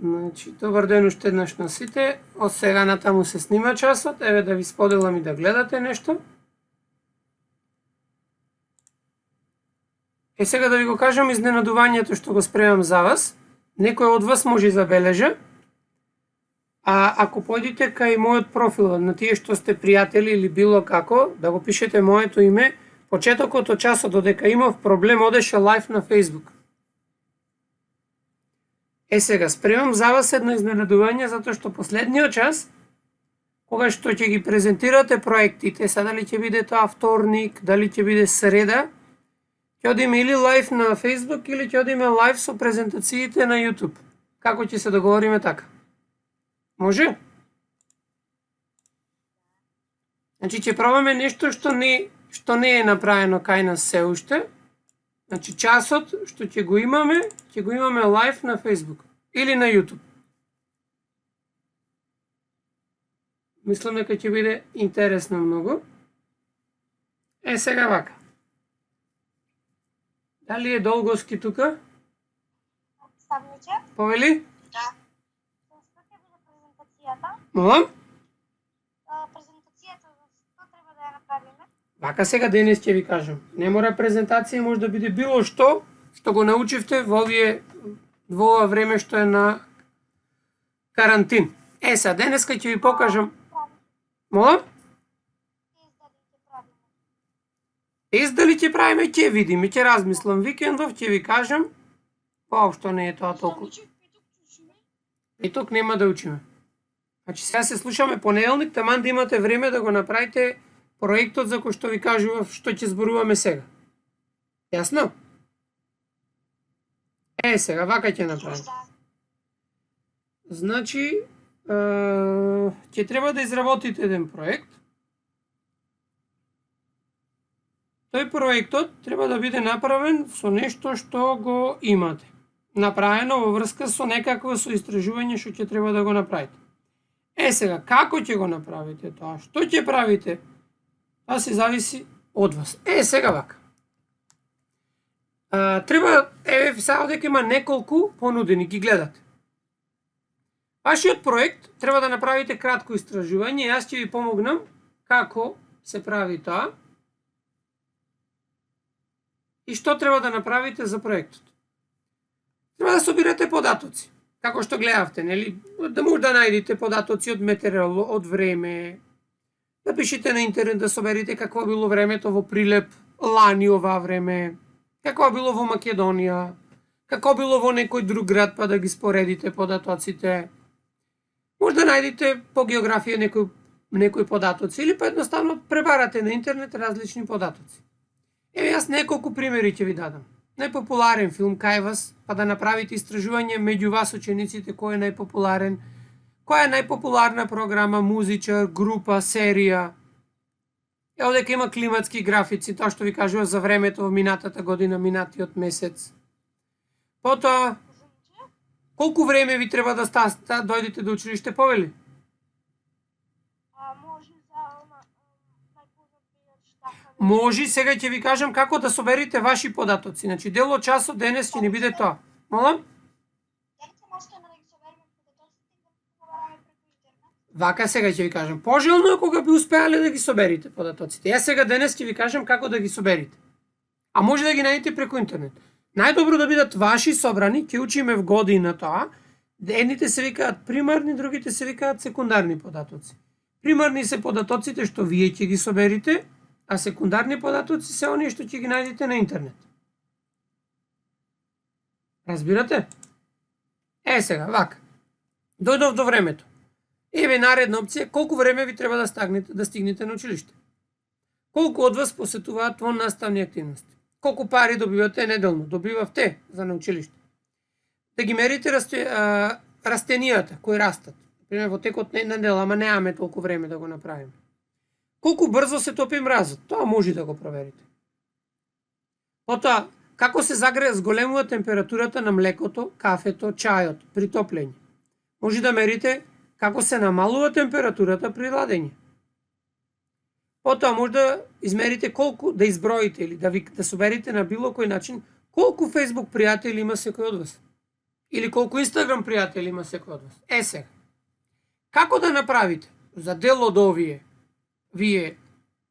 Значи, добар ден уште еднаш на сите. Од сега натаму се снима часот. Еве да ви споделам и да гледате нешто. Сега да ви го кажам изненадувањето што го спремам за вас. Некој од вас може и забележа. А ако појдете кај мојот профил, на тие што сте пријатели или било како, да го пишете моето име, почетокот од часот додека имав проблем одеше лайв на Facebook. Сега спремам за вас едно изненадување затоа што последниот час, кога што ќе ги презентирате проектите, сега дали ќе биде тоа вторник, дали ќе биде среда, ќе одиме или лайв на Facebook или ќе одиме лайв со презентациите на YouTube. Како ќе се договориме така? Може? Значи ќе пробаме нешто што не е направено кај нас се уште. Значи часот што ќе го имаме лайв на Facebook или на YouTube. Мислам дека ќе биде интересно многу. Сега вака. Дали е Долговски тука? Ставниче? Повели? Да. Што ќе биде презентацијата? Молам? Презентацијата што треба да ја направиме? Вака сега денес ќе ви кажам. Не мора презентација, може да биде било што го научивте во ова време што е на карантин. Сега денеска ќе ви покажам. Молам? Дали ќе правиме, ќе видиме, ќе размислам викендов, ќе ви кажам. Воопшто не е тоа толку. И тук нема да учиме. Значи сега се слушаме понеделник, таман да имате време да го направите проектот за кој што ви кажував што ќе зборуваме сега. Јасно? Сега вака ќе направим. Значи, ќе треба да изработите еден проект. Тој проектот треба да биде направен со нешто што го имате. Направено во врска со некакво истражување што ќе треба да го направите. Сега, како ќе го направите тоа? Што ќе правите? Тоа се зависи од вас. Сега вака. Треба, сега дека има неколку понудени, ги гледате. Вашиот проект треба да направите кратко истражување, јас ќе ви помогнам како се прави тоа и што треба да направите за проектот. Треба да собирате податоци, како што гледавте, нели? Да може да најдете податоци од метеорол, од време, да пишете на интернет, да соберите какво било времето во Прилеп лани оваа време, какво било во Македонија, какво било во некој друг град, па да ги споредите податоците. Може да најдете по географија некои податоци или па едноставно пребарате на интернет различни податоци. Јас неколку примери ќе ви дадам. Најпопуларен филм кај вас, па да направите истражување меѓу вас учениците кој е најпопуларен, која е најпопуларна програма, музичар, група, серија. Ево дека има климатски графици, тоа што ви кажува за времето во минатата година, минатиот месец. Потоа, колку време ви треба да дојдете до училиште, повели? Може, сега ќе ви кажам како да соберите ваши податоци. Значи, дел од часот денес ќе ни биде тоа. Молам? Вака сега ќе ви кажам. Пожелно е кога би успеале да ги соберите податоците. Јас сега денес ќе ви кажам како да ги соберите. А може да ги најдете преку интернет. Најдобро да бидат ваши собрани, ќе учиме в година тоа. Едните се викаат примарни, другите се викаат секундарни податоци. Примарни се податоците што вие ќе ги соберите, а секундарни податоци се оние што ќе ги најдете на интернет. Разбирате? Сега, вака. Дојдов до времето. Еве наредна опција, колку време ви треба да стигнете на училиште. Колку од вас посетуваат во наставни активности. Колку пари добивате неделно, добивавте за на училиште. Да ги мерите растенијата кои растат. Пример, во текот на една недела, ама немаме толку време да го направиме. Колку брзо се топи мразот, тоа може да го проверите. Потоа, како се зголемува температурата на млекото, кафето, чајот при топлење. Може да мерите како се намалува температурата при ладење. Потоа може да измерите колку, да изброите или да соберите на било кој начин колку Facebook пријатели има секој од вас. Или колку Инстаграм пријатели има секој од вас. Сега, како да направите за дел од вие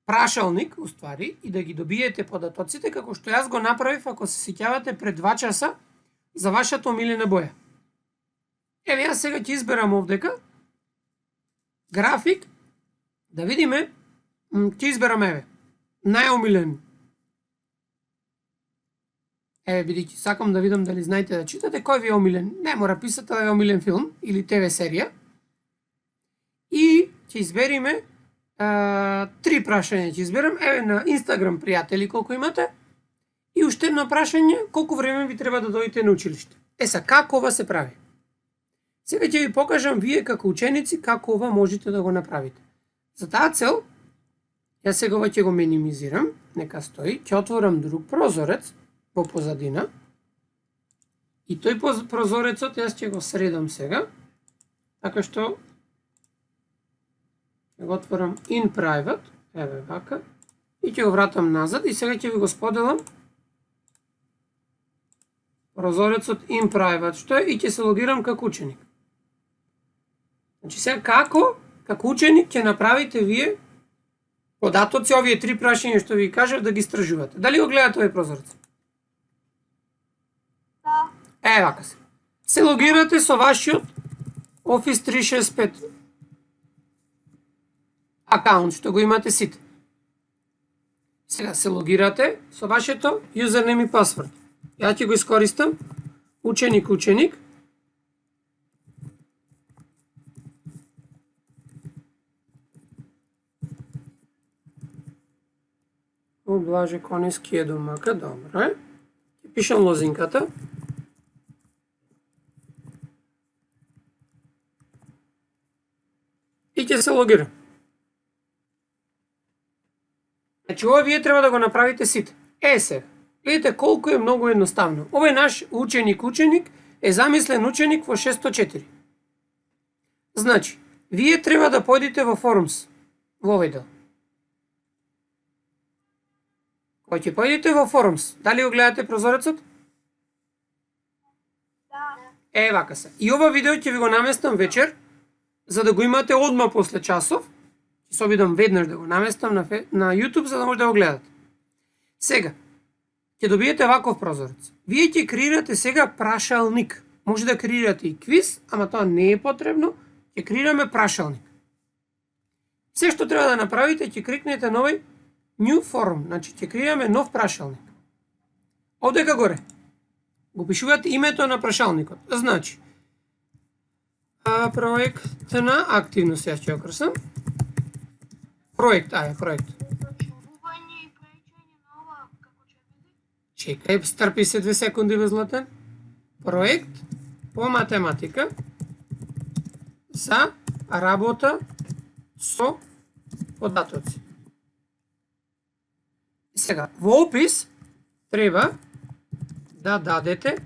прашалник, уствари, и да ги добиете податоците, како што јас го направив, ако се сеќавате, пред 2 часа, за вашата омилена боја. Еве, јас сега ќе изберам овдека график, да видиме, ќе изберам, еве, најомилен. Еве, бидејќи сакам да видам дали знаете да читате, кој ви е омилен, не мора писате да е омилен филм или ТВ серија. И ќе избериме 3 прашања ќе изберам, еве на Инстаграм пријатели колку имате, и уште едно прашање, колку време ви треба да дојдете на училиште. Сега, како ова се прави? Сега ќе ви покажам вие како ученици како ова можете да го направите. За таа цел, јас сега ова ќе го минимизирам, нека стои, ќе отворам друг прозорец во позадина, и тој прозорецот јас ќе го средам сега, така што ќе го отворам in private, еве вака, и ќе го вратам назад, и сега ќе ви го споделам прозорецот in private, што е, и ќе се логирам како ученик. Значи сега како ученик ќе направите вие податоци, овие 3 прашања што ви кажав, да ги истражувате. Дали го гледате овој прозорец? Да. Вака се. Се логирате со вашиот Office 365 акаунт, што го имате сите. Сега се логирате со вашето юзернем и пасворд. Ја ќе го искористам ученик. Блаже Конески е домака, добро е. Ќе пишам лозинката. И ќе се логирам. Значи, ова вие треба да го направите сите. Сега, видите колку е многу едноставно. Овој наш ученик е замислен ученик во 604. Значи, вие треба да појдете во Forums, во овој дел. Кој ќе појдете во Forums, дали го гледате прозорецот? Да. Вака се. И ова видео ќе ви го наместам вечер, за да го имате одма после часов. Ќе се обидам веднаш да го наместам на YouTube, за да може да го гледате. Сега, ќе добиете ваков прозорец. Вие ќе креирате сега прашалник. Може да креирате и квиз, ама тоа не е потребно. Ќе креираме прашалник. Се што треба да направите, ќе кликнете на овој New Forum. Значи, ќе креираме нов прашалник. Овдека горе го пишувате името на прашалникот. Значи, проектна активност, јас ќе окрсам. Проект. Зачувување и преучење на ова како ќе биде? Чекај, стрпи се 2 секунди, бе Златен. Проект по математика за работа со податоци. Сега, во опис треба да дадете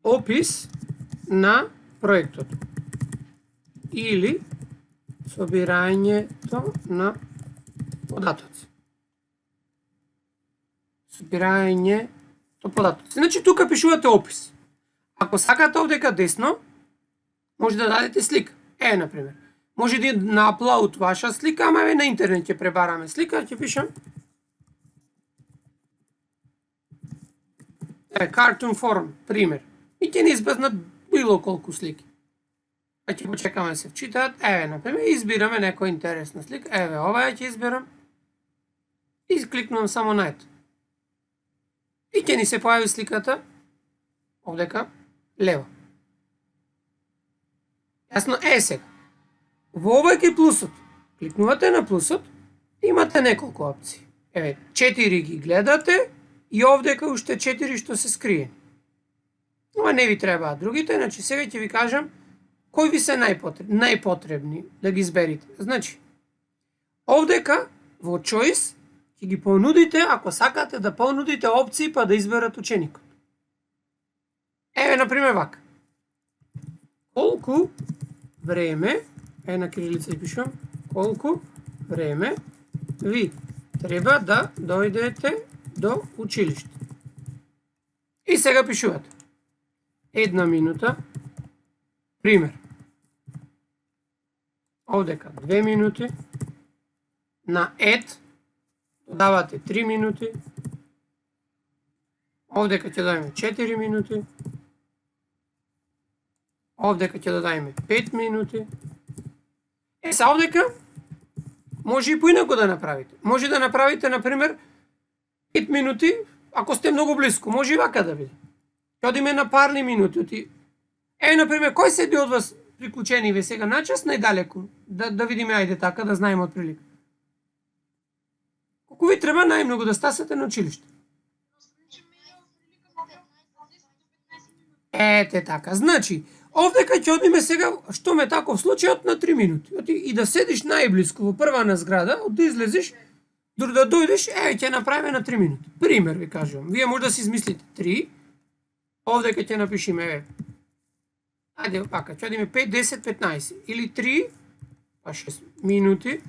опис на проектот или собирањето на податоци. Значи, тука пишувате опис. Ако сакате овдека десно, може да дадете слика. Например, може да на аплаут ваша слика, ама на интернет ќе пребараме слика, ќе пишам Cartoon Forum, пример. И ќе ни избезнат било колку слики. Ќе почекаме да се вчитаат. Например, избираме некоја интересна слика. Ова ќе изберам. И кликнувам само на ето. И ќе ни се појави сликата овдека лево. Јасно? Сега. Во овој е плюсот. Кликнувате на плюсот, имате неколку опции. 4 ги гледате и овдека уште 4 што се скриени. Ова не ви требаат другите, значи сега ќе ви кажам кои ви се најпотребни да ги изберите. Значи, овдека во choice ќе ги понудите, ако сакате да понудите опции па да изберат ученикот. Например, вака. Колку време, на кирилица ја пишувам, колку време ви треба да дојдете до училиште. И сега пишувате. 1 минута. Пример. Овдека 2 минути. На add додавате 3 минути. Овдека ќе дадеме 4 минути. Овдека ќе додадеме 5 минути. Са овдека може и поинаку да направите. Може да направите, например, 5 минути, ако сте многу близко. Може и вака да биде. Ќе одиме на парни минути. Например, кој седи од вас приклучени ве сега на час најдалеку? Да видиме, ајде така, да знаеме од прилика. Колку ви треба најмногу да стасате на училиште? Ете така. Значи, овдека ќе одиме сега, што ме таков случајот на 3 минути. И да седиш најблиску во прва зграда, да излезеш, да дојдеш, ќе направиме на 3 минути. Пример ви кажувам. Вие може да си измислите 3. Овдека ќе напишеме, ајде вака, ќе одиме 5, 10, 15. Или 3, па 6 минути.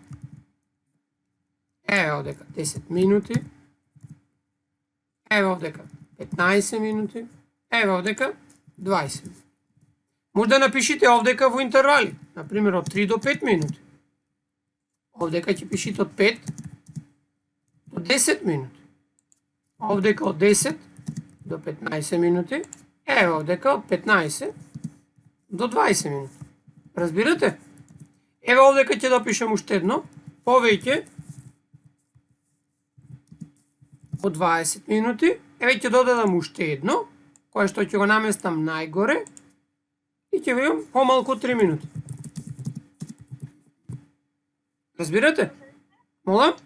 Овдека 10 минути. Овдека 15 минути. Овдека 20 минути. Може да напишите овдека во интервали. Например, од 3 до 5 минути. Овдека ќе пишите од 5 до 10 минути. Овдека од 10 до 15 минути. Овдека од 15 до 20 минути. Разбирате? Овдека ќе допишам уште едно. Повеќе од 20 минути. Ќе додадам уште едно, кое што ќе го наместам најгоре. И ќе видам помалку од 3 минути. Разбирате? Молам?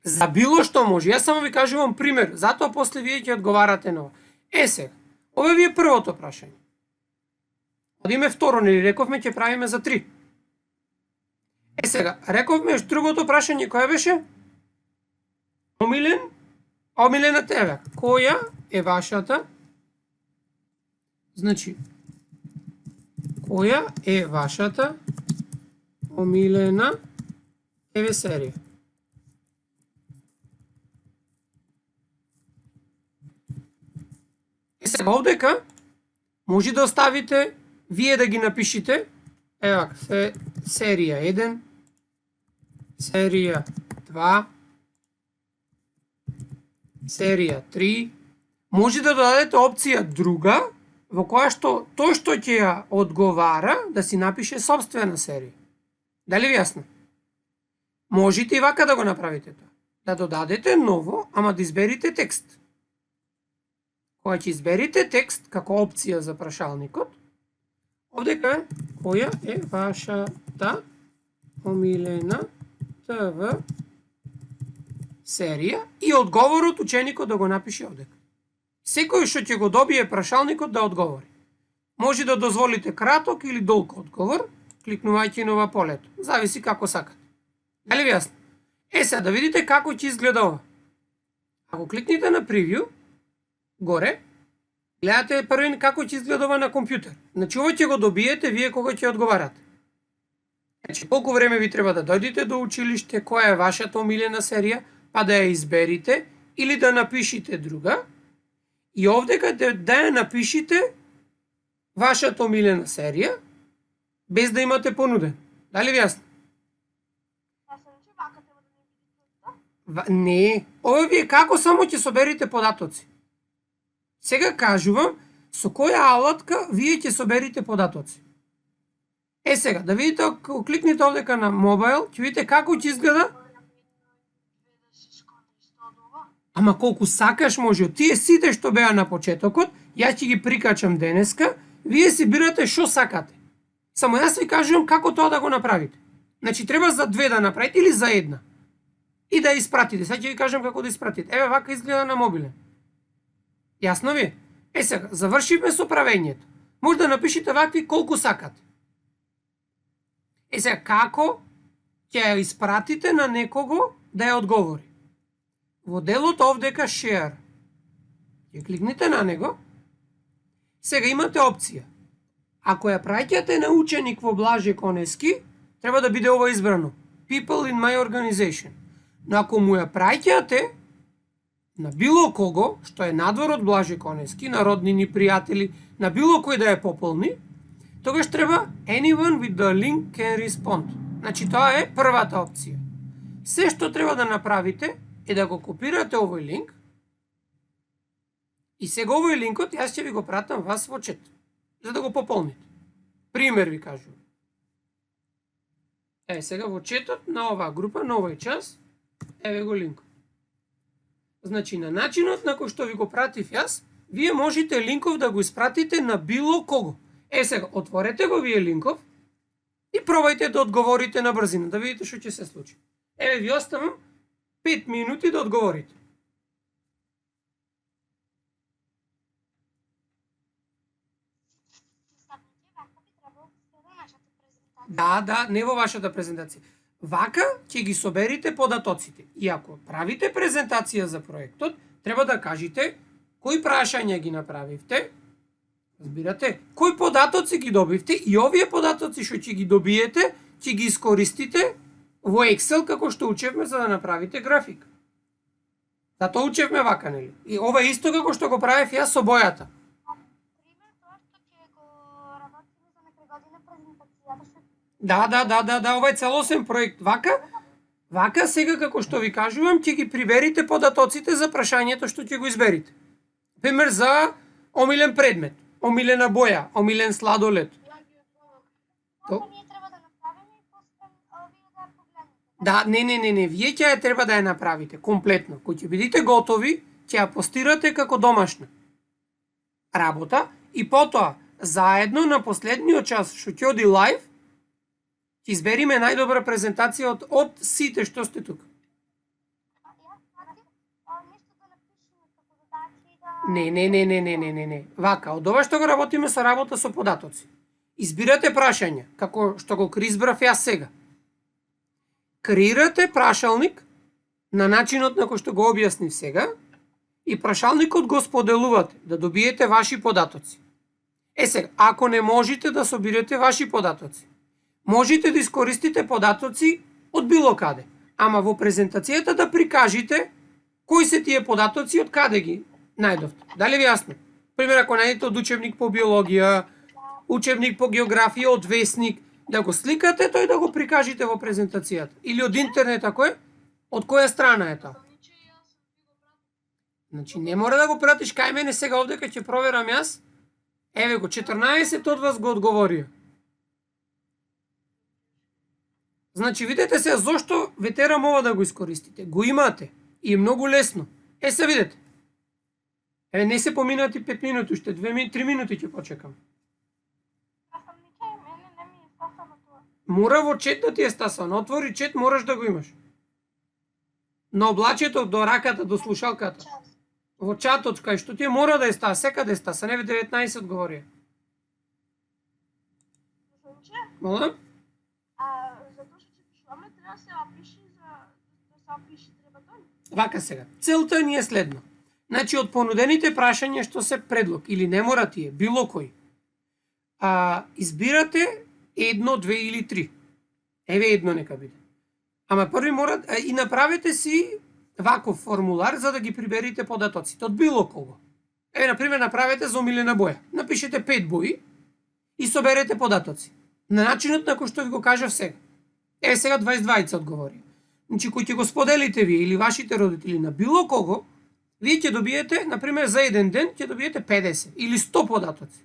За било што може. Јас само ви кажувам пример. Затоа после вие ќе одговарате на ова. Сега. Ова ви е првото прашање. Одиме второ, нели рековме ќе правиме за 3. Сега, рековме другото прашање која беше? Омилена тебе. Која е вашата? Значи, која е вашата омилена ТВ серија? Сега овдека може да оставите, вие да ги напишите, серија 1, серија 2, серија 3, може да додадете опција друга, во која што тој што ќе ја одговара да си напише собствена серија. Дали ви јасно? Можете и вака да го направите тоа. Да додадете ново, ама да изберите текст. Кога ќе изберите текст како опција за прашалникот, овдека е која е вашата омилена ТВ серија и одговорот ученикот да го напише овдека. Секој што ќе го добие прашалникот да одговори. Може да дозволите краток или долг одговор, кликнувајќи на ова полето. Зависи како сакате. Дали ви јасно? Сега да видите како ќе изгледа ова. Ако кликнете на превју, горе, гледате првин како ќе изгледа ова на компјутер. Значи ова ќе го добиете вие кога ќе одговарате. Значи колку време ви треба да дојдете до училиште, која е вашата омилена серија, па да ја изберите или да напишите друга. И овдека да ја напишите вашата омилена серија без да имате понуден. Дали ви јасно? Не, ова ви е како само ќе соберите податоци. Сега кажувам со која алатка вие ќе соберите податоци. Сега, да видите, ако кликнете овдека на мобайл, ќе видите како ќе изгледа. Ама колку сакаш може, од тие сите што беа на почетокот, јас ќе ги прикачам денеска, вие си бирате што сакате. Само јас ви кажувам како тоа да го направите. Значи треба за 2 да направите или за 1. И да ја испратите. Сега ќе ви кажам како да испратите. Вака изгледа на мобилен. Јасно ви? Сега, завршивме со правењето. Може да напишете вакви колку сакате. Сега, како ќе ја испратите на некого да ја одговори? Во делот овдека share. Ќе кликнете на него. Сега имате опција. Ако ја праќате на ученик во Блаже Конески, треба да биде ова избрано. People in my organization. Но ако му ја праќате на било кого што е надвор од Блаже Конески, на роднини, пријатели, на било кој да ја пополни, тогаш треба anyone with the link can respond. Значи тоа е првата опција. Се што треба да направите е да го копирате овој линк и сега овој линкот јас ќе ви го пратам вас во чет, за да го пополните. Пример ви кажувам. Сега во четот на оваа група, на овој час, еве го линкот. Значи, на начинот на кој што ви го пратив јас, вие можете линков да го испратите на било кого. Сега, отворете го вие линков и пробајте да одговорите на брзина, да видите што ќе се случи. Еве ви оставам 5 минути да одговорите. Да, не во вашата презентација. Вака ќе ги соберите податоците. И ако правите презентација за проектот, треба да кажете кои прашања ги направивте, разбирате, кои податоци ги добивте и овие податоци што ќе ги добиете, ќе ги искористите во Excel како што учевме за да направите график. Затоа учевме вака, нели? И ова е исто како што го правев јас со бојата. Пример, тоа што ќе го работиме за некоја година презентацијата што Да, ова е целосен проект. Вака сега како што ви кажувам, ќе ги приберите податоците за прашањето што ќе го изберите. Пример за омилен предмет, омилена боја, омилен сладолед. тоа ние треба да направиме и после вие да погледнете. Да, не, вие ќе ја треба да ја направите комплетно. Кога ќе бидете готови, ќе ја постирате како домашна работа и потоа заедно на последниот час што ќе оди лайв, ќе избериме најдобра презентација од сите што сте тука. Јас сакам нешто да напишеме како задачи да Не. Вака, од ова што го работиме со работа со податоци. Избирате прашања, како што го избрав јас сега. Креирате прашалник на начинот на кој што го објаснив сега и прашалникот го споделувате да добиете ваши податоци. Сега, ако не можете да собирате ваши податоци, можете да искористите податоци од било каде, ама во презентацијата да прикажете кои се тие податоци, од каде ги најдовте. Дали ви јасно? Пример, ако најдете од учебник по биологија, учебник по географија, од весник, да го сликате тој да го прикажете во презентацијата. Или од интернет, ако е, од која страна е тоа? Значи, не мора да го пратиш кај мене сега овде, кај ќе проверам јас. Еве го, 14 од вас го одговорија. Значи, видете се зошто ве терам ова да го искористите. Го имате и е многу лесно. Се видете. Еве, не се поминати 5 минути, уште 3 минути ќе почекам. мене не ми е стасано тоа. Мора во чет да ти е стасано. Отвори чет, мораш да го имаш. На облачето до раката, до слушалката. Во чатот, кај што ти мора да е стаса, секаде е стаса, не 19 говори. Молам? Затоа што ќе пишуваме, треба да се опиши да се опиши треба тој. Вака сега. Целта ни е следно. Значи, од понудените прашања што се предлог, или не мора тие, било кој, избирате 1, 2 или 3. Еве едно нека биде. Ама први мора и направете си ваков формулар за да ги приберите податоците од било кого. Еве, например, направете за омилена боја. Напишете 5 бои и соберете податоци. На начинот на кој што ви го кажав сега. Сега 22 одговори. Значи, кој ќе го споделите вие или вашите родители на било кого, вие ќе добиете, например, за еден ден ќе добиете 50 или 100 податоци.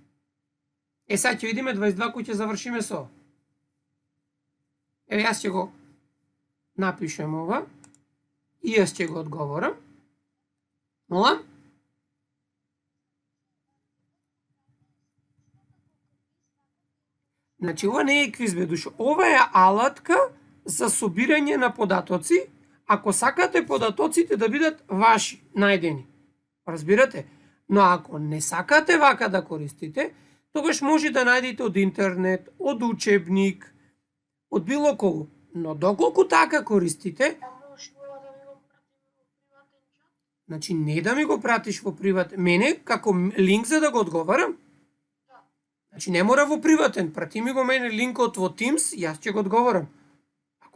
Сега ќе видиме 22 кој ќе завршиме со. Еве, јас ќе го напишем ова и јас ќе го одговорам. Молам? Значи, ова не е квиз, бе душо. Ова е алатка за собирање на податоци, ако сакате податоците да бидат ваши, најдени. Разбирате? Но ако не сакате вака да користите, тогаш може да најдете од интернет, од учебник, од било кого. Но доколку така користите, значи не да ми го пратиш во приватен, мене како линк за да го одговарам. Значи не мора во приватен, прати ми го мене линкот во Teams, јас ќе го одговорам.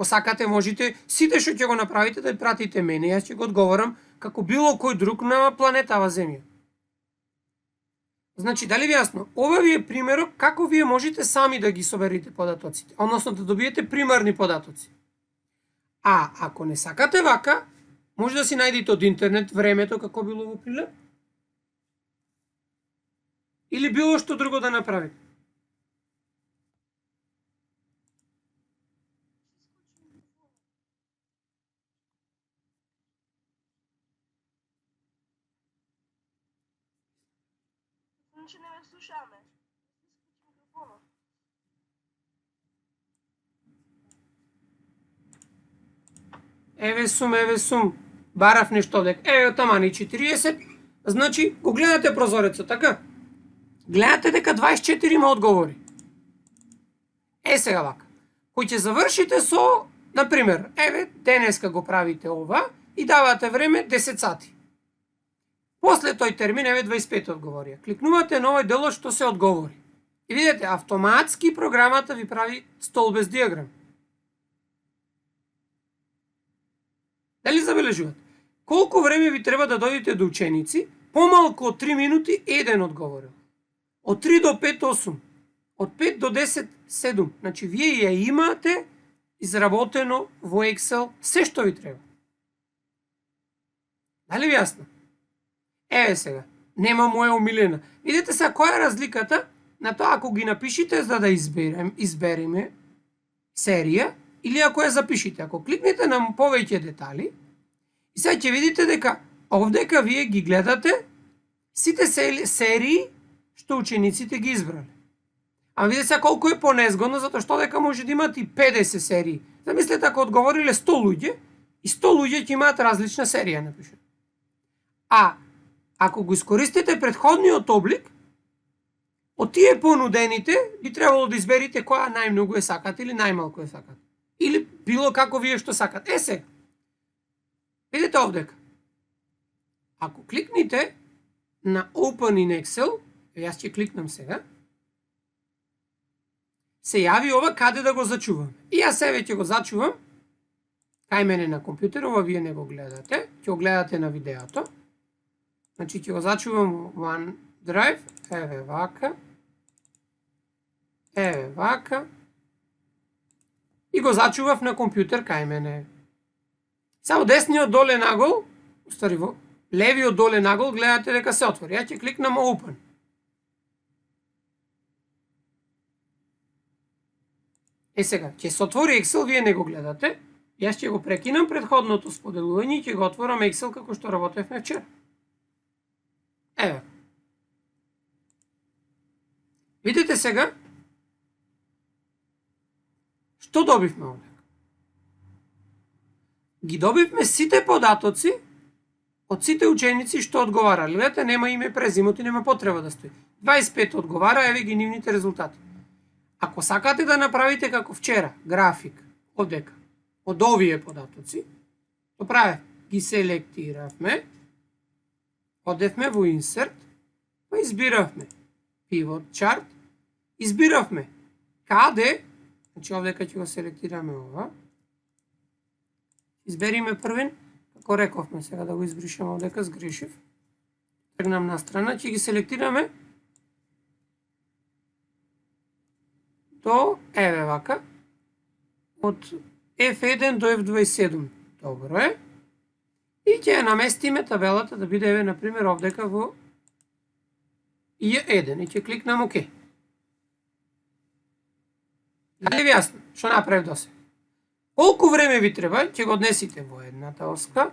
Ако сакате, можете сите што ќе го направите да пратите мене, јас ќе го одговорам како било кој друг на планетава Земја. Значи, дали ви јасно? Ова ви е примерот како вие можете сами да ги соберете податоците, односно да добиете примарни податоци. А ако не сакате вака, може да си најдете од интернет времето како било во прилеп. Или било што друго да направите. Значи не ме слушаме. Исклучи микрофонот. Еве сум, барав нешто одек. Еве тамани 40, значи го гледате прозорецот, така? Гледате дека 24 има одговори. Сега вака. Кој ќе завршите со, например, еве денеска го правите ова и давате време 10 сати. После тој термин, еве 25 одговори. Кликнувате на овој делот што се одговори. И видите, автоматски програмата ви прави стол без диаграм. Дали забележувате? Колку време ви треба да дојдете до ученици? Помалку од 3 минути еден одговорил. Од 3 до 5 8. Од 5 до 10 7. Значи вие ја имате изработено во Excel се што ви треба. Дали ви јасно? Еве сега, нема моја омилена. Видите сега која е разликата на тоа ако ги напишите за да избереме серија или ако ја запишите. Ако кликнете на повеќе детали, и сега ќе видите дека овдека вие ги гледате сите серии што учениците ги избрале. А видите сега колку е понезгодно, затоа што дека може да имате и 50 серии. Замислете ако одговориле 100 луѓе, и 100 луѓе ќе имаат различна серија напишете. А ако го искористите предходниот облик, од тие понудените би требало да изберите која најмногу е сакате или најмалку е сакате. Или било како вие што сакате. Сега, видите овдека. Ако кликните на Open in Excel, јас ќе кликнам сега, се јави ова каде да го зачувам. И јас себе ќе го зачувам кај мене на компјутер, ова вие не го гледате, ќе го гледате на видеото. Значи ќе го зачувам OneDrive, еве вака, и го зачував на компјутер кај мене. Само десниот доле нагол, уствари во левиот доле нагол, гледате дека се отвори. Ја ќе кликнам Open. Сега, ќе се отвори Excel, вие не го гледате. Јас ќе го прекинам предходното споделување и ќе го отворам Excel како што работевме вчера. Еве. Видите сега што добивме овде. Ги добивме сите податоци од сите ученици што одговарале. Гледате, нема име, презимот и нема потреба да стои. 25 одговара, еве ги нивните резултати. Ако сакате да направите како вчера, график, одека, од овие податоци, то праве, ги селектиравме, одевме во Insert, па избиравме Pivot Chart, избиравме каде, значи овдека ќе го селектираме ова, избериме првен, како рековме сега да го избришам овдека, сгрешив, тргнам на страна, ќе ги селектираме до, еве вака, од F1 до F27. Добро е. И ќе ја наместиме табелата да биде, еве, например, овдека во I1 и ќе кликнам ОК. Дали ви јасно? Што направив до сега? Колку време ви треба, ќе го однесите во едната оска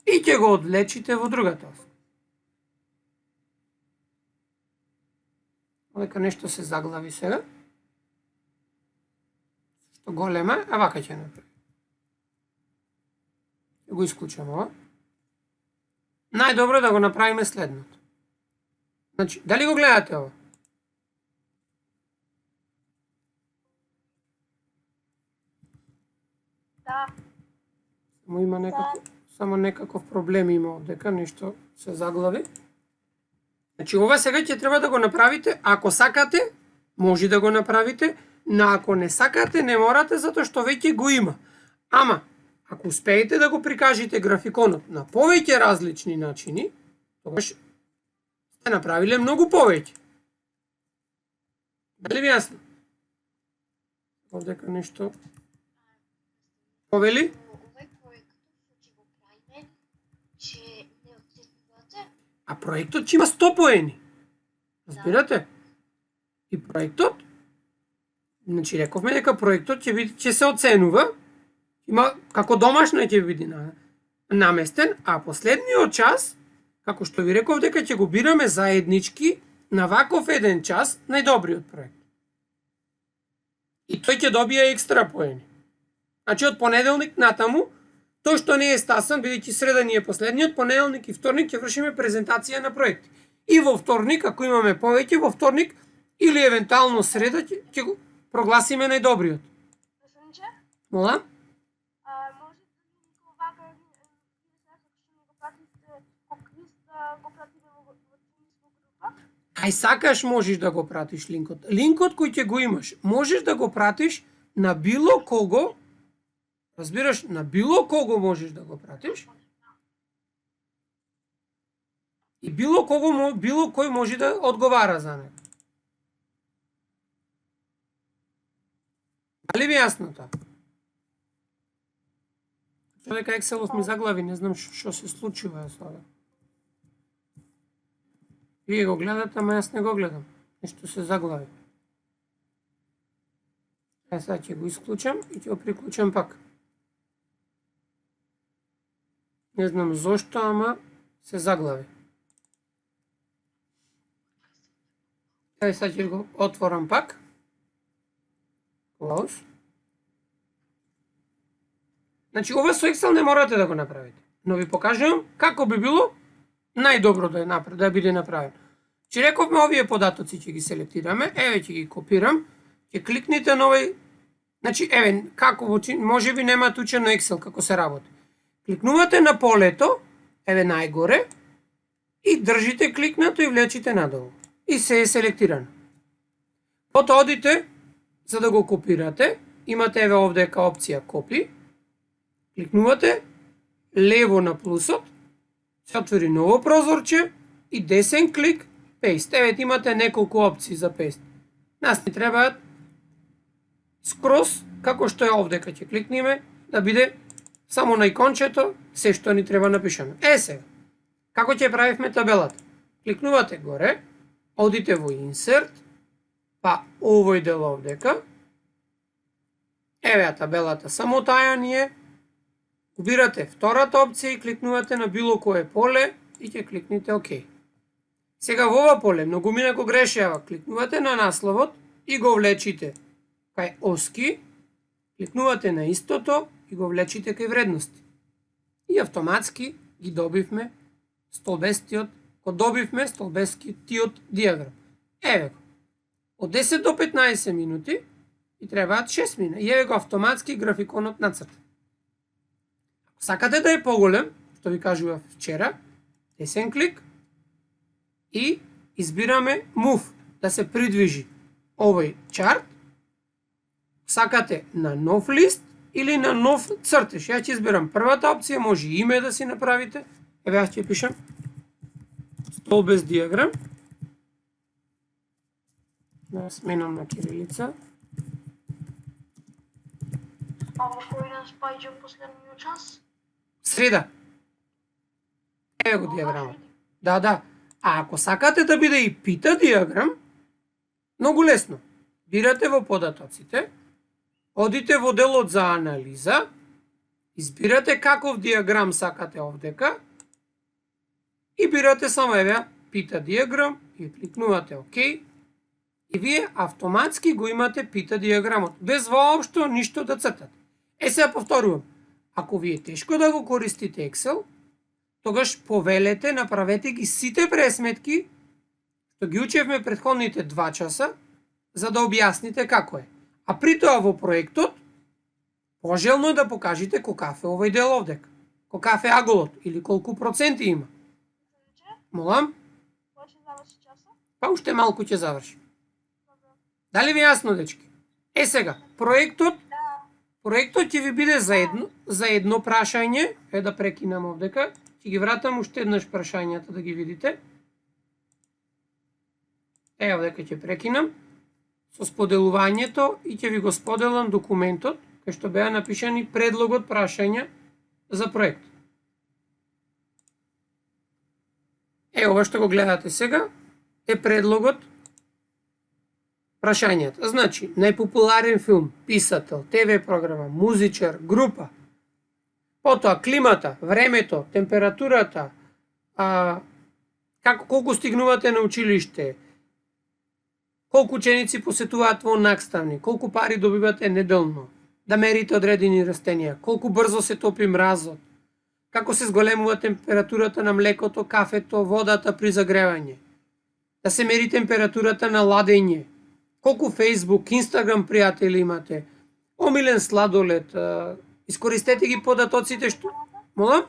и ќе го одлечите во другата оска. Овдека нешто се заглави сега. Што голема, а вака ќе направи. Ќе го исклучам ова. Најдобро да го направиме следното. Значи, дали го гледате ова? Да. Само некаков проблем има овдека, нешто се заглави. Значи, ова сега ќе треба да го направите, ако сакате, може да го направите, но ако не сакате, не морате, затоа што веќе го има. Ама, ако успеете да го прикажете графиконот на повеќе различни начини, тогаш сте направиле многу повеќе. Дали ви јасно? Овдека нешто повели? Овој проектот ќе го правиме, че не оценувате. А проектот ќе има 100 поени. Разбирате? И проектот, значи рековме дека проектот ќе се оценува, има како домашно ќе биде наместен, а последниот час, како што ви реков дека ќе го бираме заеднички на ваков еден час најдобриот проект. И тој ќе добие екстра поени. Значи од понеделник натаму, тој што не е стасан, бидејќи среда ни е последниот, понеделник и вторник ќе вршиме презентација на проекти. И во вторник, ако имаме повеќе, во вторник или евентуално среда ќе го прогласиме најдобриот. Наследниче, Мола? може да ни вака, сега како што ни го пратите по квиз, да го пратиме во Facebook група? Ај сакаш можеш да го пратиш линкот. Линкот кој ќе го имаш, можеш да го пратиш на било кого, разбираш, на било кого можеш да го пратиш. И било кој може да одговара за него. Дали ви јасно тоа? Човека Екселов ми заглави, не знам што се случува сега. Вие го гледате, ама јас не го гледам. Нешто се заглави. Сега ќе го исклучам и ќе го приклучам пак. Не знам зошто, ама се заглави. Сега ќе го отворам пак. Close. Значи, ова со Excel не морате да го направите. Но ви покажувам како би било најдобро да биде направено. Че рековме овие податоци ќе ги селектираме, еве ќе ги копирам, ќе кликнете на овој, значи еве како може би немате учено Excel како се работи. Кликнувате на полето, еве најгоре и држите кликнато и влечите надолу. И се е селектирано. Потоа одите за да го копирате, имате еве овдека опција копи. Кликнувате лево на плусот, се отвори ново прозорче и десен клик пейст. Еве имате неколку опции за пейст. Нас ни требаат скроз како што е овдека ќе кликниме да биде само на икончето се што ни треба напишеме. Сега, како ќе правиме табелата? Кликнувате горе, одите во Insert, па овој дел овдека. Еве табелата, само таа ни е. Убирате втората опција и кликнувате на било кое поле и ќе кликнете ОК. Сега во ова поле, многумина го грешава, кликнувате на насловот и го влечите кај оски, кликнувате на истото и го влечите кај вредности. И автоматски ги добивме столбестиот диаграм. Еве го. Од 10 до 15 минути и требаат 6 минути. И еве го автоматски графиконот нацртан. Ако сакате да е поголем, што ви кажував вчера, десен клик и избираме Move, да се придвижи овој чарт. Сакате на нов лист или на нов цртеж. Ја ќе изберам првата опција, може име да си направите. Еве јас ќе пишам столбец диаграм. Да сменам на кирилица. А во кој ден спаѓам последниот час? Среда. Еве го диаграмот. Да. А ако сакате да биде и пита диаграм, многу лесно. Бирате во податоците, одите во делот за анализа, избирате каков диаграм сакате овдека и бирате само еве пита диаграм и кликнувате ОК. И вие автоматски го имате пита диаграмот, без воопшто ништо да цртате. Сега повторувам, ако ви е тешко да го користите Excel, тогаш повелете, направете ги сите пресметки, што ги учевме претходните 2 часа, за да објасните како е. А при тоа во проектот, пожелно е да покажете колкав е овој дел овдека, колкав е аголот или колку проценти има. Молам? Кога ќе заврши часа? Па уште малку ќе заврши. Дали ви јасно, дечки? Сега, проектот Проектот ќе ви биде за едно прашање, да прекинам овдека, ќе ги вратам уште еднаш прашањата да ги видите. Овдека ќе прекинам со споделувањето и ќе ви го споделам документот кај што беа напишани предлогот прашања за проект. Ова што го гледате сега е предлогот прашањата. Значи, најпопуларен филм, писател, ТВ програма, музичар, група. Потоа климата, времето, температурата, колку стигнувате на училиште, колку ученици посетуваат во наставни, колку пари добивате неделно, да мерите одредени растенија, колку брзо се топи мразот, како се зголемува температурата на млекото, кафето, водата при загревање, да се мери температурата на ладење, колку Facebook, Instagram пријатели имате, омилен сладолед, искористете ги податоците што... Молам?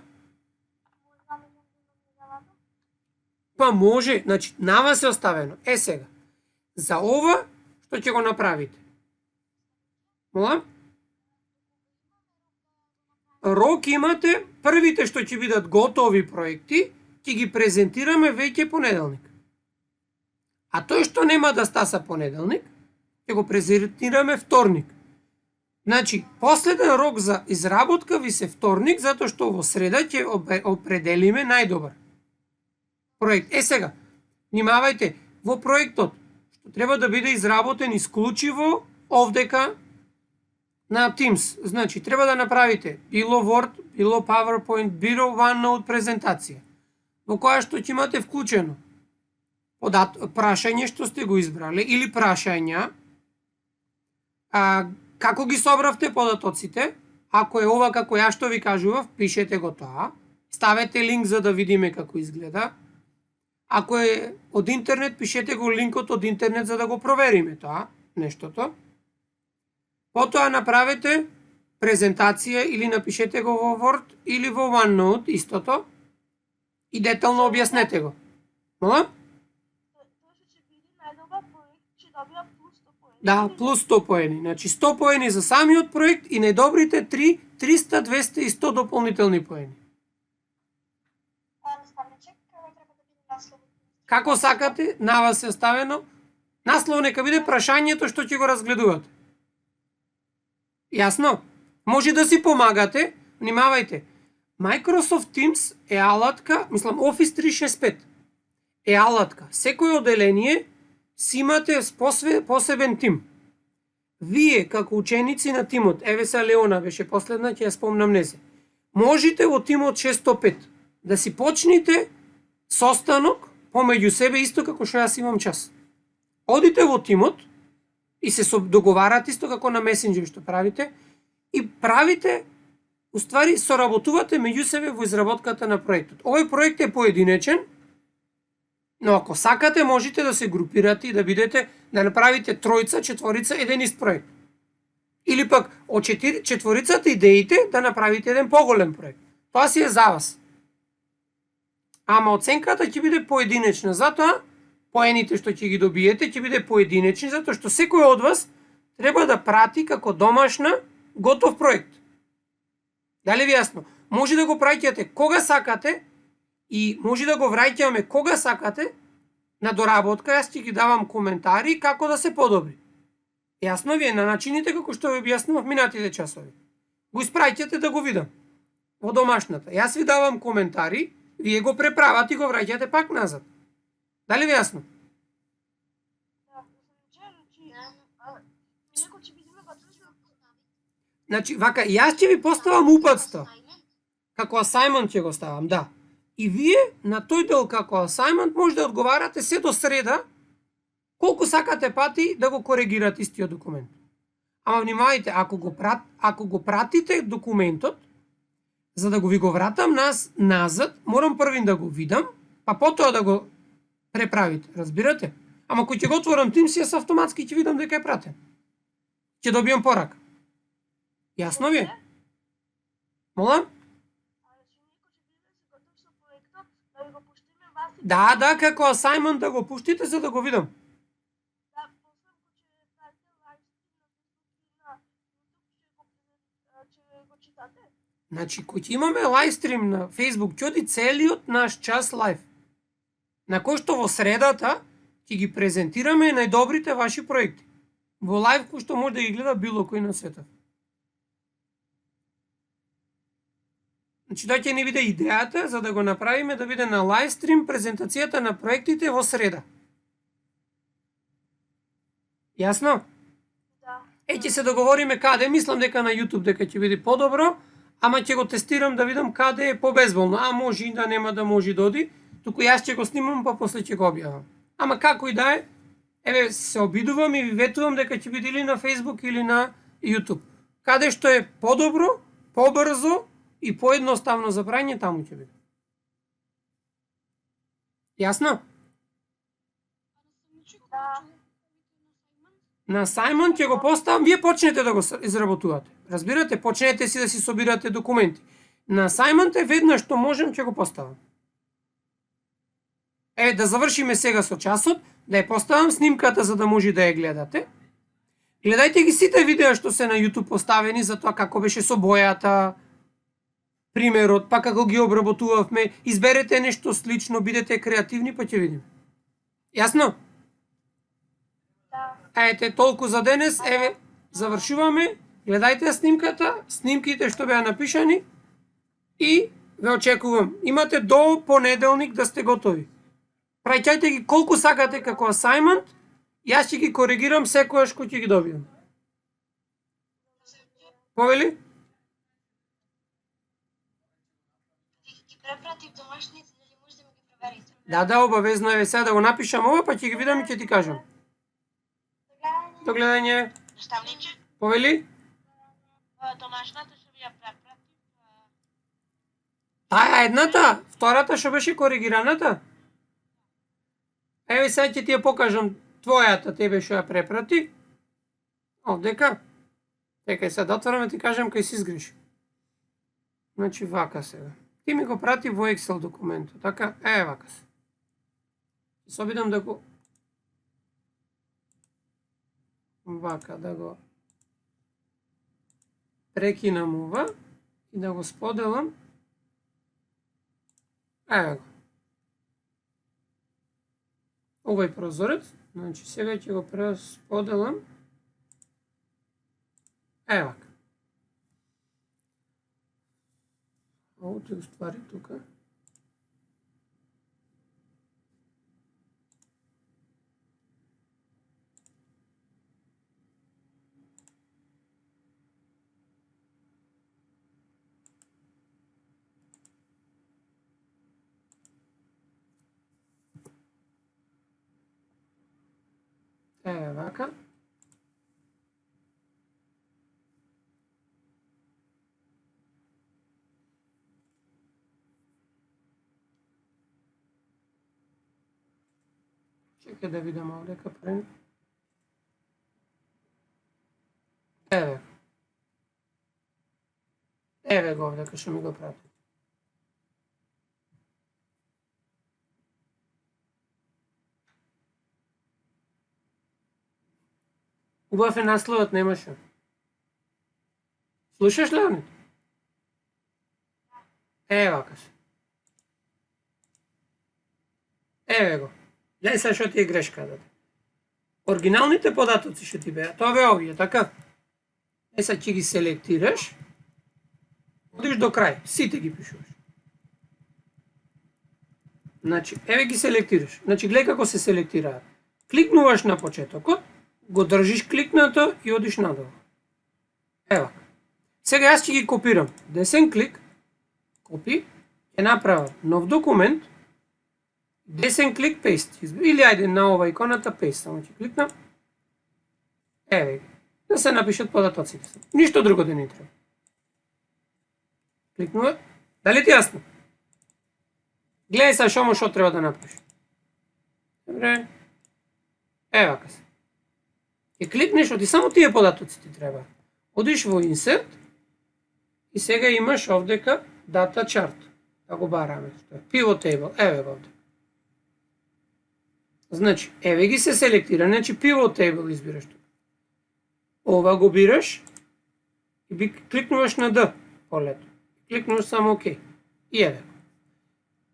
Па може, значи, на вас е оставено. Сега, за ова, што ќе го направите? Молам? Рок имате, првите што ќе бидат готови проекти, ќе ги презентираме веќе понеделник. А тој што нема да стаса понеделник, ќе го презентираме вторник. Значи, последен рок за изработка ви се вторник, затоа што во среда ќе определиме најдобар проект. Сега, внимавајте, во проектот, што треба да биде изработен исклучиво овдека на Teams. Значи, треба да направите било Word, било PowerPoint, било OneNote презентација, во која што ќе имате вклучено прашање што сте го избрале или прашања, како ги собравте податоците, ако е ова како ја што ви кажував, пишете го тоа, ставете линк за да видиме како изгледа. Ако е од интернет, пишете го линкот од интернет за да го провериме тоа, нештото. Потоа направете презентација или напишете го во Word или во OneNote истото и детално објаснете го. Мола? Да, плюс 100 поени. Значи 100 поени за самиот проект и најдобрите 3, 300, 200 и 100 дополнителни поени. Како сакате, на вас е оставено. Наслов нека биде прашањето што ќе го разгледувате. Јасно? Може да си помагате, внимавајте. Microsoft Teams е алатка, мислам Office 365 е алатка. Секој оделение си имате посебен тим. Вие, како ученици на тимот, еве се Леона беше последна, ќе ја спомнам незе, можете во тимот 605 да си почнете состанок помеѓу себе исто како што јас имам час. Одите во тимот и се договарате исто како на месенџер што правите и правите, уствари соработувате меѓу себе во изработката на проектот. Овој проект е поединечен, но ако сакате можете да се групирате и да бидете, да направите тројца, четворица, еден ист проект. Или пак од четворицата идеите да направите еден поголем проект. Тоа си е за вас. Ама оценката ќе биде поединечна, затоа поените што ќе ги добиете ќе биде поединечни, затоа што секој од вас треба да прати како домашна готов проект. Дали ви јасно? Може да го праќате кога сакате и може да го враќаме кога сакате на доработка, јас ќе ги давам коментари како да се подобри. Јасно ви е на начините како што ви објаснував минатите часови. Го испраќате да го видам во домашната. Јас ви давам коментари, вие го преправате и го враќате пак назад. Дали ви јасно? Значи, вака, јас ќе ви поставам упатство. Како асајмент ќе го ставам, да. И вие на тој дел како асајмент може да одговарате се до среда колку сакате пати да го коригирате истиот документ. Ама внимавајте, ако го пратите документот, за да го ви го вратам назад, морам првин да го видам, па потоа да го преправите, разбирате? Ама кој ќе го отворам Teams, јас автоматски ќе видам дека е пратен. Ќе добијам порака. Јасно ви е? Молам? Да, како асајмент да го пуштите за да го видам. пуштате? Значи, кој ќе имаме лайвстрим на Facebook, ќе оди целиот наш час лайв, на кој што во средата ќе ги презентираме најдобрите ваши проекти. Во лайв кој што може да ги гледа било кој на светот. Значи, ќе ни биде идејата за да го направиме да биде на лайвстрим презентацијата на проектите во среда. Јасно? Да. Ќе се договориме каде, мислам дека на YouTube дека ќе биде подобро, ама ќе го тестирам да видам каде е побезболно, а може и да нема да може да оди, туку јас ќе го снимам па после ќе го објавам. Ама како и да е, еве се обидувам и ви ветувам дека ќе биде или на Facebook или на YouTube. Каде што е подобро, побрзо и поедноставно за прајање, таму ќе биде. Јасно? Да. На Сајмон ќе го поставам, вие почнете да го изработувате. Разбирате, почнете си да си собирате документи. На Сајмон веднаш што можем ќе го поставам. Да завршиме сега со часот, да ја поставам снимката за да може да ја гледате. Гледајте ги сите видеа што се на YouTube поставени за тоа како беше со бојата, примерот, па како ги обработувавме, изберете нешто слично, бидете креативни, па ќе видиме. Јасно? Ете, толку за денес, еве, завршуваме, гледајте снимката, снимките што беа напишани и ве очекувам. Имате до понеделник да сте готови. Праќајте ги колку сакате како асајмент, јас ќе ги коригирам секојаш кој ќе ги добијам. Повели? Ги препратив домашници, дали може да ми ги проверите? Да, обавезно е сега да го напишам ова, па ќе ги видам и ќе ти кажам. До гледање. Наставниче, Повели? домашната што ви ја препратив. Таа едната, втората што беше коригираната. Еве сега ќе ти ја покажам твојата, тебе што ја препрати. Овдека. Чекај сега да отворам ти кажам кај си изгреши. Значи вака сега. Ти ми го прати во Excel документот, така? Вака се. Се обидам да го вака да го прекинам ова и да го споделам. Еве го. Овој прозорец, значи сега ќе го пресподелам. Ева. Ово ќе уствари тука. Еве вака. Чекай да видам овдека пред. Еве. Еве го овдека што ми го прати. Убав е насловот, немаше. Слушаш ли, Анет? Вака се. Еве го. Гледај сега што ти е грешката. Оригиналните податоци што ти беа, тоа бе овие, така? Сега ќе ги селектираш, одиш до крај, сите ги пишуваш. Значи, еве ги селектираш. Значи, гледај како се селектираат. Кликнуваш на почетокот, го држиш кликнато и одиш надолу. Ева. Сега јас ќе ги копирам. Десен клик, копи, ќе направам нов документ, десен клик, пейст. Или ајде на ова иконата, пейст. Само ќе кликнам. Еве ги. Да се напишат податоците. Ништо друго да не треба. Кликнува. Дали ти јасно? Гледај сега што треба да напишеш. Добре. Вака се. И кликнеш, оди само тие податоци ти треба. Одиш во Insert и сега имаш овдека Data Chart. Да го бараме. Pivot Table. Еве го овде. Значи, еве ги се селектира. Значи, Pivot Table избираш тук. Ова го бираш и кликнуваш на D. полето. Кликнуваш само ОК. И еве.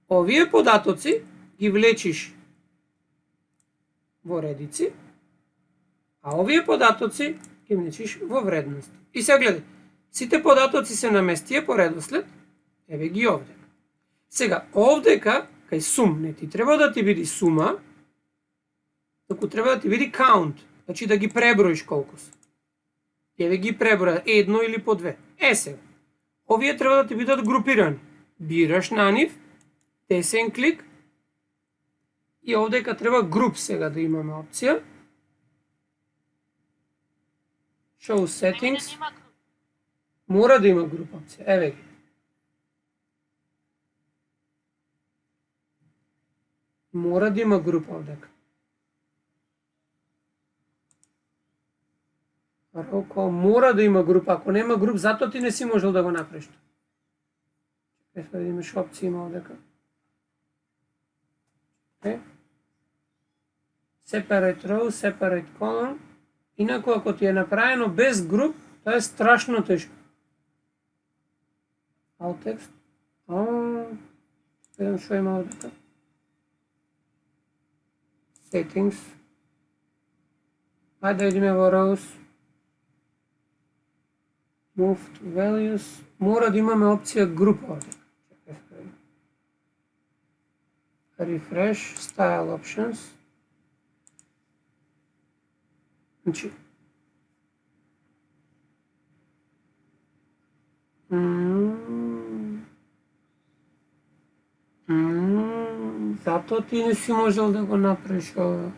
Овие податоци ги влечиш во редици, а овие податоци ги влечиш во вредности. И сега гледај, сите податоци се наместија по редослед, еве ги овде. Сега, овдека, кај сум, не ти треба да ти биде сума, туку треба да ти биде count, значи да ги преброиш колку се. Еве ги преброја, едно или по две. Сега, овие треба да ти бидат групирани. Бираш на нив, десен клик, и овдека треба груп сега да имаме опција. Show settings. Мора да има груп опција. Еве ги. Мора да има груп овдека. Роко, мора да има груп. Ако нема груп, затоа ти не си можел да го направиш. Чекај да видиме што опција има овдека. Separate row, separate column. Инаку ако ти е направено без груп, тоа е страшно тешко. Alt text. Видам што има овдека. Settings. Ајде да видиме во rows. Move to values. Мора да имаме опција груп овдека. Refresh, style options. Значи, затоа ти не си можел да го направиш ова.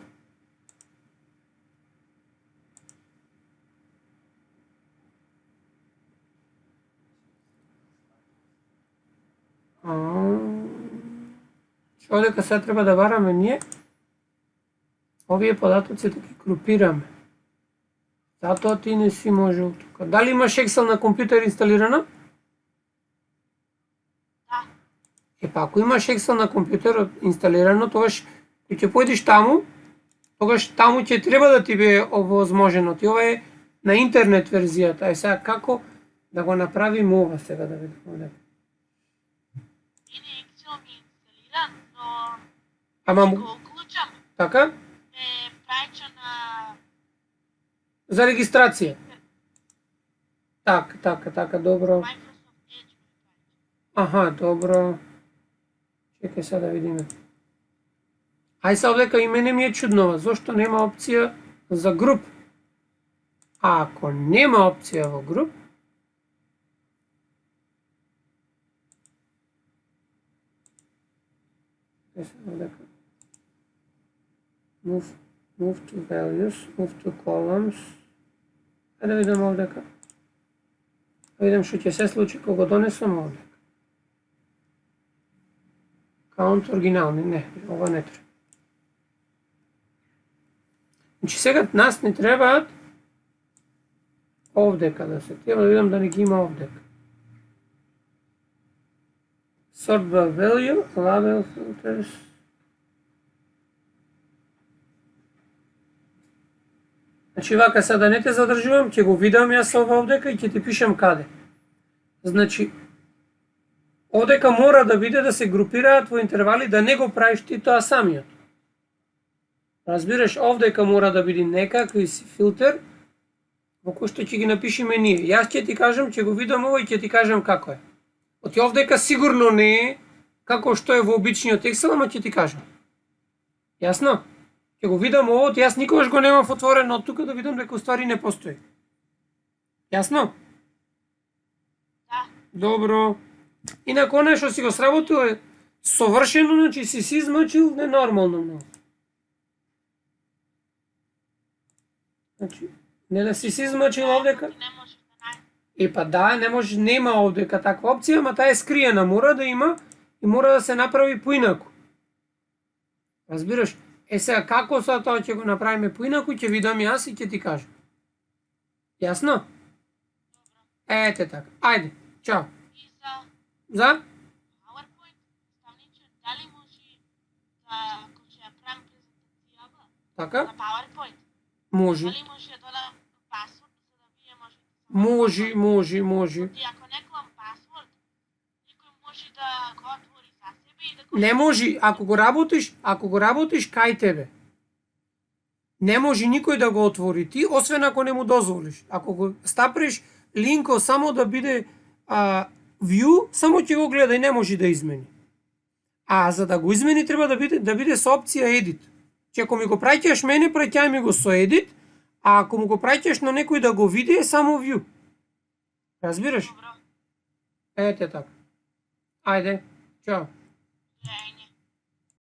Што дека сега треба да бараме ние овие податоци да ги групираме. Затоа ти не си можел тука. Дали имаш Excel на компјутер инсталирано? Да. Па ако имаш Excel на компјутерот инсталирано, тогаш кога ќе појдеш таму, тогаш таму ќе треба да ти биде овозможено. Ти ова е на интернет верзијата. Сега како да го направим ова сега да видиме овде. Мене Excel ми е инсталиран, но Ама го уклучам. така? Прајча на За регистрација. Така, добро. Microsoft Edge. Аха, добро. Чекај сега да видиме. Ај сега овдека и мене ми е чуднова, зошто нема опција за груп? А ако нема опција во груп, move to values, move to columns. Ајде да видам овдека. Да видам што ќе се случи кога го донесам овдека. Count оригинални, не, ова не треба. Значи сега нас не требаат овдека да се. Треба да видам да не ги има овдека. Sort by value, label filters. Значи вака сега да не те задржувам, ќе го видам јас ова овдека и ќе ти пишам каде. Значи, овдека мора да биде да се групираат во интервали, да не го правиш ти тоа самиот. Разбираш, овдека мора да биде некакви си филтер, во кој што ќе ги напишеме ние. Јас ќе ти кажам, ќе го видам ова и ќе ти кажам како е. Оти овдека сигурно не е како што е во обичниот Excel, ама ќе ти кажам. Јасно? Ќе го видам ово, јас никогаш го немав отворено од тука да видам дека уствари не постои. Јасно? Да. Добро. Инако оно што си го сработил е совршено, значи си измачил ненормално многу. Значи, не да си измачил овдека. Не можеш да најдеш. Па да, не може, нема овдека таква опција, ама таа е скриена, мора да има и мора да се направи поинаку. Разбираш? Сега како са тоа ќе го направиме поинаку, ќе видам јас и ќе ти кажам. Јасно? Ете така. Ајде, чао. И за За? PowerPoint, ставниче, дали може да, ако ќе ја правим презентацијава Така? на PowerPoint, Може. дали може да додам пасворд за да вие можете... Може. И ако не клам пасворд, Не може, ако го работиш кај тебе. Не може никој да го отвори ти, освен ако не му дозволиш. Ако го стаприш линко само да биде view, само ќе го гледа и не може да измени. А за да го измени треба да биде со опција edit. Че ако ми го праќаш мене, праќај ми го со edit, а ако му го праќаш на некој да го види, е само view. Разбираш? Добро. Ете така. Ајде, чао. Лејно.